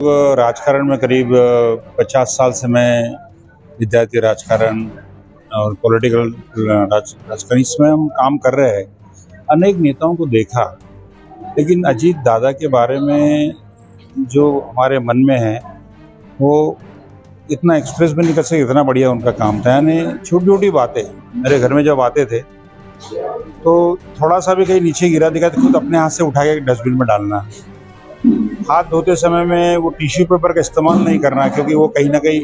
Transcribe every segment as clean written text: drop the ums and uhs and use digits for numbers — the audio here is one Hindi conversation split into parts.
राजकारण में करीब 50 साल से मैं विद्यार्थी राजकारण और पॉलिटिकल राजकारण इसमें हम काम कर रहे हैं। अनेक नेताओं को देखा, लेकिन अजीत दादा के बारे में जो हमारे मन में है वो इतना एक्सप्रेस भी नहीं कर सकते, इतना बढ़िया उनका काम था। यानी छोटी छोटी बातें मेरे घर में जब आते थे तो थोड़ा सा भी कहीं नीचे गिरा दिखा तो खुद अपने हाथ से उठा के डस्टबिन में डालना। हाथ धोते समय में वो टिश्यू पेपर का इस्तेमाल नहीं करना, क्योंकि वो कहीं ना कहीं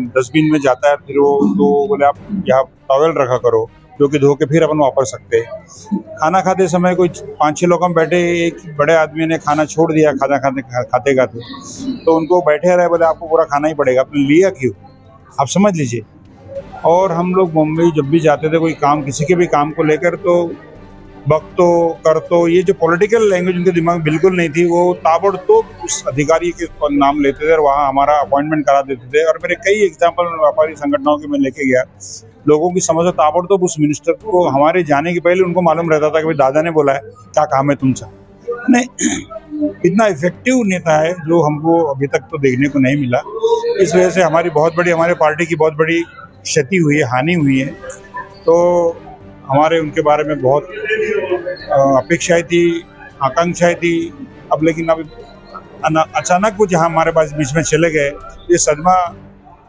डस्टबिन में जाता है। फिर वो तो बोले आप यहाँ टॉवेल रखा करो, जो कि धो के फिर अपन वापस सकते हैं। खाना खाते समय कोई 5-6 लोग हम बैठे, एक बड़े आदमी ने खाना छोड़ दिया खाना खाते तो उनको बैठे रहे, बोले आपको पूरा खाना ही पड़ेगा, आपने लिया क्यों, आप समझ लीजिए। और हम लोग मुंबई जब भी जाते थे कोई काम, किसी के भी काम को लेकर, तो वक्तो कर तो ये जो पॉलिटिकल लैंग्वेज उनके दिमाग में बिल्कुल नहीं थी। वो ताबड़तोड़ उस अधिकारी के नाम लेते थे और वहाँ हमारा अपॉइंटमेंट करा देते थे। और मेरे कई एग्जाम्पल व्यापारी संगठनों के मैं लेके गया, लोगों की समझ ताबड़तोड़ उस मिनिस्टर को हमारे जाने के पहले उनको मालूम रहता था कि भाई दादा ने बोला है, क्या काम है तुमसे। नहीं, इतना इफेक्टिव नेता है जो हमको अभी तक तो देखने को नहीं मिला। इस वजह से हमारे पार्टी की बहुत बड़ी क्षति हुई है, हानि हुई है। तो हमारे उनके बारे में बहुत अपेक्षाएं थी, आकांक्षाएं थी। अब लेकिन अब अचानक वो जहाँ हमारे पास बीच में चले गए, ये सदमा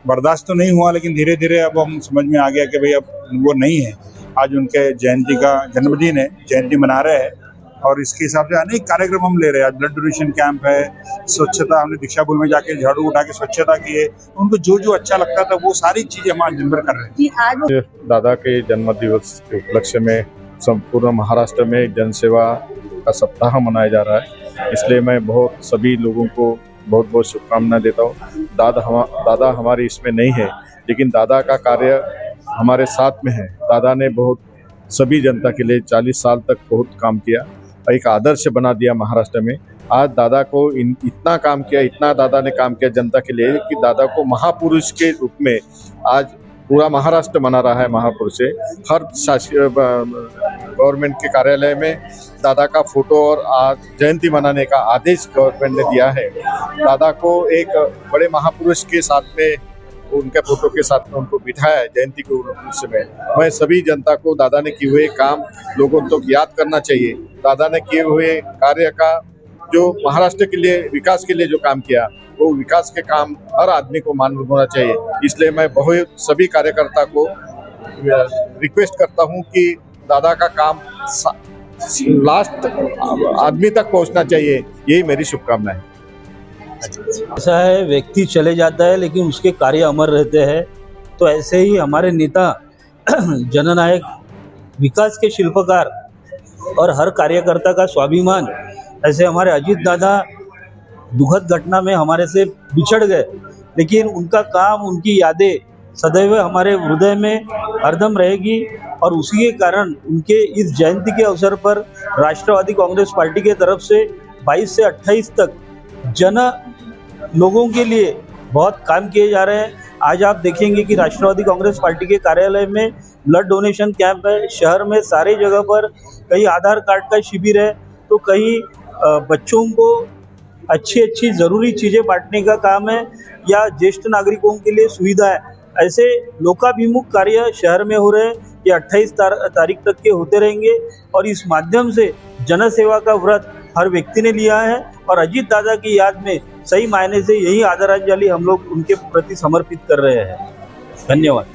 बर्दाश्त तो नहीं हुआ, लेकिन धीरे धीरे अब हम समझ में आ गया कि भाई अब वो नहीं है। आज उनके जयंती का जन्मदिन है, जयंती मना रहे हैं और इसके हिसाब से अनेक कार्यक्रम हम ले रहे हैं। आज ब्लड डोनेशन कैंप है, स्वच्छता, हमने दीक्षापुर में जाके झाड़ू उठा के स्वच्छता की है। उनको जो जो अच्छा लगता था वो सारी चीजें हम आज दिन भर कर रहे हैं। दादा के जन्म दिवस के उपलक्ष्य में संपूर्ण महाराष्ट्र में जनसेवा का सप्ताह मनाया जा रहा है, इसलिए मैं सभी लोगों को बहुत बहुत शुभकामनाएं देता हूँ। दादा हमारी इसमें नहीं है, लेकिन दादा का कार्य हमारे साथ में है। दादा ने सभी जनता के लिए 40 साल तक बहुत काम किया, एक आदर्श बना दिया महाराष्ट्र में। आज दादा को इतना काम किया, इतना दादा ने काम किया जनता के लिए कि दादा को महापुरुष के रूप में आज पूरा महाराष्ट्र मना रहा है। महापुरुष से हर गवर्नमेंट के कार्यालय में दादा का फोटो और आज जयंती मनाने का आदेश गवर्नमेंट ने दिया है। दादा को एक बड़े महापुरुष के साथ में, उनके फोटो के साथ में उनको बिठाया है जयंती के उपलक्ष्य में। मैं सभी जनता को दादा ने किए हुए काम लोगों तक याद करना चाहिए। दादा ने किए हुए कार्य का जो महाराष्ट्र के लिए विकास के लिए जो काम किया, वो विकास के काम हर आदमी को मालूम होना चाहिए। इसलिए मैं सभी कार्यकर्ता को रिक्वेस्ट करता हूँ कि दादा का काम लास्ट आदमी तक पहुँचना चाहिए, यही मेरी शुभकामना है। ऐसा है, व्यक्ति चले जाता है लेकिन उसके कार्य अमर रहते हैं। तो ऐसे ही हमारे नेता जननायक, विकास के शिल्पकार और हर कार्यकर्ता का स्वाभिमान, ऐसे हमारे अजीत दादा दुखद घटना में हमारे से बिछड़ गए, लेकिन उनका काम, उनकी यादें सदैव हमारे हृदय में हरदम रहेगी। और उसी के कारण उनके इस जयंती के अवसर पर राष्ट्रवादी कांग्रेस पार्टी के तरफ से 22 से 28 तक लोगों के लिए बहुत काम किए जा रहे हैं। आज आप देखेंगे कि राष्ट्रवादी कांग्रेस पार्टी के कार्यालय में ब्लड डोनेशन कैंप है, शहर में सारी जगह पर कहीं आधार कार्ड का शिविर है, तो कहीं बच्चों को अच्छी ज़रूरी चीज़ें बांटने का काम है, या ज्येष्ठ नागरिकों के लिए सुविधा है। ऐसे लोकाभिमुख कार्य शहर में हो रहे हैं। ये 28 तारीख तक के होते रहेंगे और इस माध्यम से जनसेवा का व्रत हर व्यक्ति ने लिया है। और अजीत दादा की याद में सही मायने से यही आदरांजलि हम लोग उनके प्रति समर्पित कर रहे हैं। धन्यवाद।